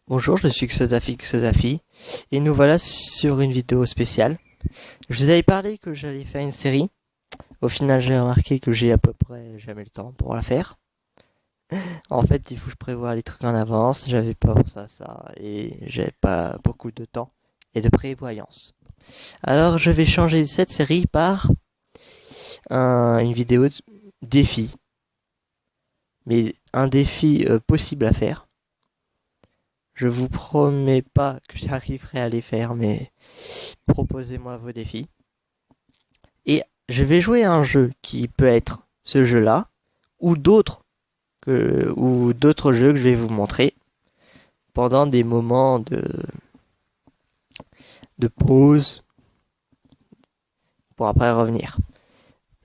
Bonjour, je suis Xodafi, et nous voilà sur une vidéo spéciale. Je vous avais parlé que j'allais faire une série. Au final, j'ai remarqué que j'ai à peu près jamais le temps pour la faire. En fait, il faut que je prévoie les trucs en avance. J'avais pas pensé à ça et j'avais pas beaucoup de temps et de prévoyance. Alors, je vais changer cette série par une vidéo de défi. Mais un défi possible à faire. Je vous promets pas que j'arriverai à les faire, mais proposez-moi vos défis. Et je vais jouer à un jeu qui peut être ce jeu-là, ou d'autres jeux que je vais vous montrer pendant des moments de pause pour après revenir.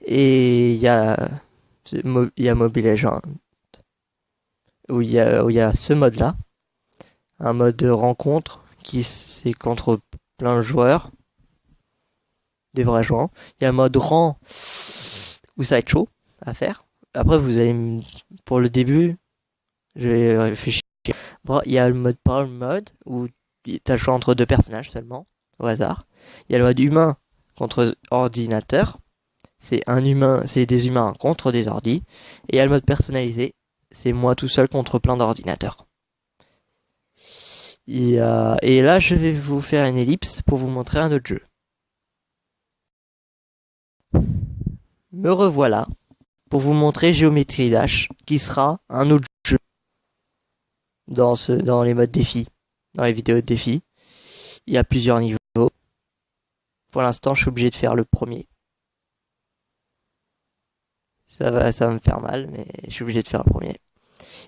Et il y a Mobile Legends où il y a ce mode-là, un mode de rencontre qui c'est contre plein de joueurs, des vrais joueurs. Il y a un mode rang où ça va être chaud à faire. Après, pour le début, je vais réfléchir. Bon, il y a le mode Power Mode où tu as le choix entre deux personnages seulement, au hasard. Il y a le mode humain contre ordinateur. C'est des humains contre des ordis. Et il y a le mode personnalisé. C'est moi tout seul contre plein d'ordinateurs. Et là, je vais vous faire une ellipse pour vous montrer un autre jeu. Me revoilà pour vous montrer Geometry Dash, qui sera un autre jeu dans les modes défi, dans les vidéos de défi. Il y a plusieurs niveaux. Pour l'instant, je suis obligé de faire le premier. Ça va me faire mal, mais je suis obligé de faire le premier.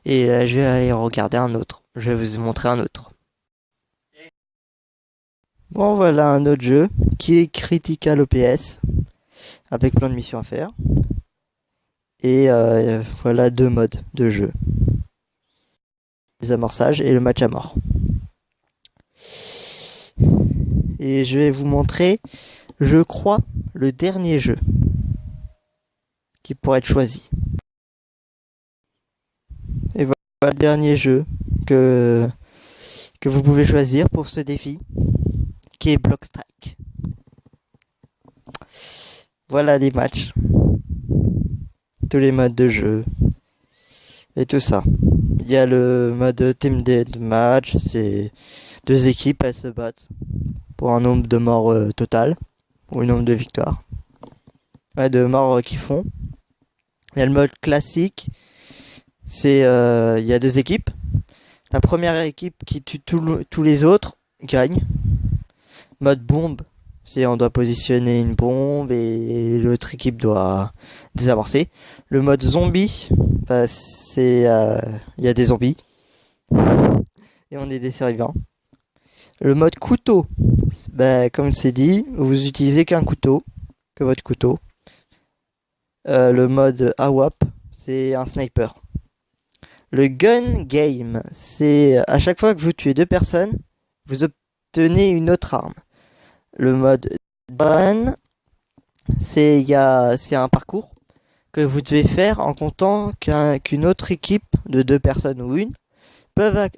Et là, je vais aller regarder un autre. Je vais vous montrer un autre. Bon, voilà un autre jeu qui est Critical OPS, avec plein de missions à faire. Et voilà deux modes de jeu. Les amorçages et le match à mort. Et je vais vous montrer, je crois, le dernier jeu qui pourrait être choisi. Et voilà le dernier jeu que vous pouvez choisir pour ce défi, qui est Blockstrike. Voilà les matchs, tous les modes de jeu et tout ça. Il y a le mode Team Deathmatch, c'est deux équipes, elles se battent pour un nombre de morts total, ou un nombre de victoires. Ouais, de morts qui font. Il y a le mode classique, c'est il y a deux équipes. La première équipe qui tue tous les autres gagne. Mode bombe, c'est on doit positionner une bombe et l'autre équipe doit désamorcer. Le mode zombie, bah, c'est il y a des zombies et on est des survivants. Le mode couteau, bah, comme c'est dit, vous utilisez qu'un couteau, que votre couteau. Le mode AWAP, c'est un sniper. Le gun game, c'est à chaque fois que vous tuez deux personnes, vous obtenez une autre arme. Le mode run, c'est un parcours que vous devez faire en comptant qu'une autre équipe de deux personnes ou une peuvent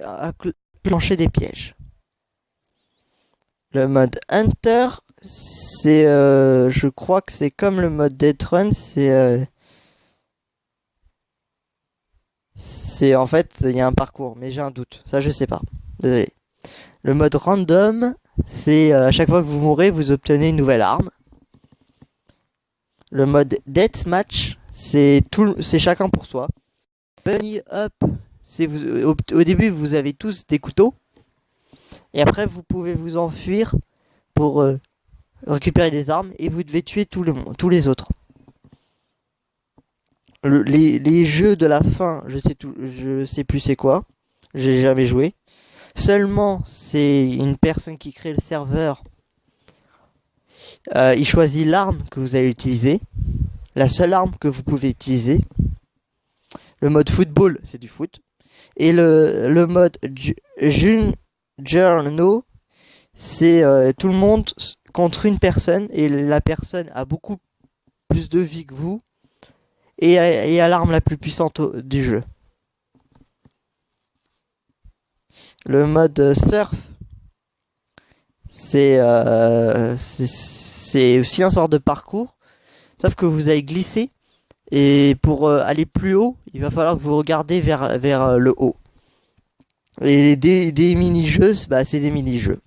plancher des pièges. Le mode hunter, c'est je crois que c'est comme le mode death run, c'est en fait il y a un parcours, mais j'ai un doute, ça je sais pas, désolé. Le mode random, c'est à chaque fois que vous mourrez, vous obtenez une nouvelle arme. Le mode deathmatch, c'est chacun pour soi. Bunny up, c'est au début vous avez tous des couteaux et après vous pouvez vous enfuir pour récupérer des armes et vous devez tuer tous les autres. Les jeux de la fin, je sais plus c'est quoi, j'ai jamais joué. Seulement, c'est une personne qui crée le serveur. Il choisit l'arme que vous allez utiliser, la seule arme que vous pouvez utiliser. Le mode football, c'est du foot. Et le mode journaux, c'est tout le monde contre une personne et la personne a beaucoup plus de vie que vous et a l'arme la plus puissante du jeu. Le mode surf, c'est aussi un sort de parcours, sauf que vous allez glisser et pour aller plus haut, il va falloir que vous regardez vers le haut. Et des mini-jeux, bah c'est des mini-jeux.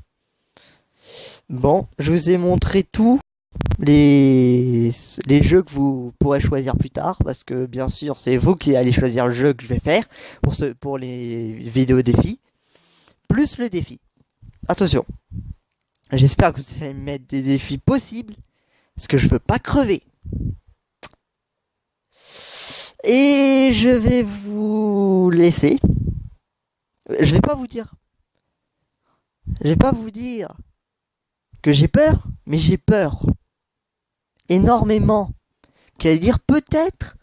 Bon, je vous ai montré tous les jeux que vous pourrez choisir plus tard, parce que bien sûr c'est vous qui allez choisir le jeu que je vais faire pour les vidéos défis, plus le défi. Attention, j'espère que vous allez mettre des défis possibles, parce que je veux pas crever. Et je vais vous laisser. Je vais pas vous dire que j'ai peur, mais j'ai peur énormément. Qui va dire peut-être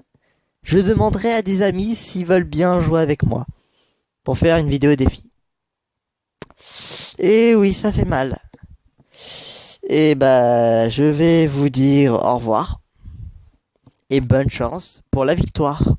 je demanderai à des amis s'ils veulent bien jouer avec moi pour faire une vidéo défi. Et oui, ça fait mal. Et bah, je vais vous dire au revoir et bonne chance pour la victoire.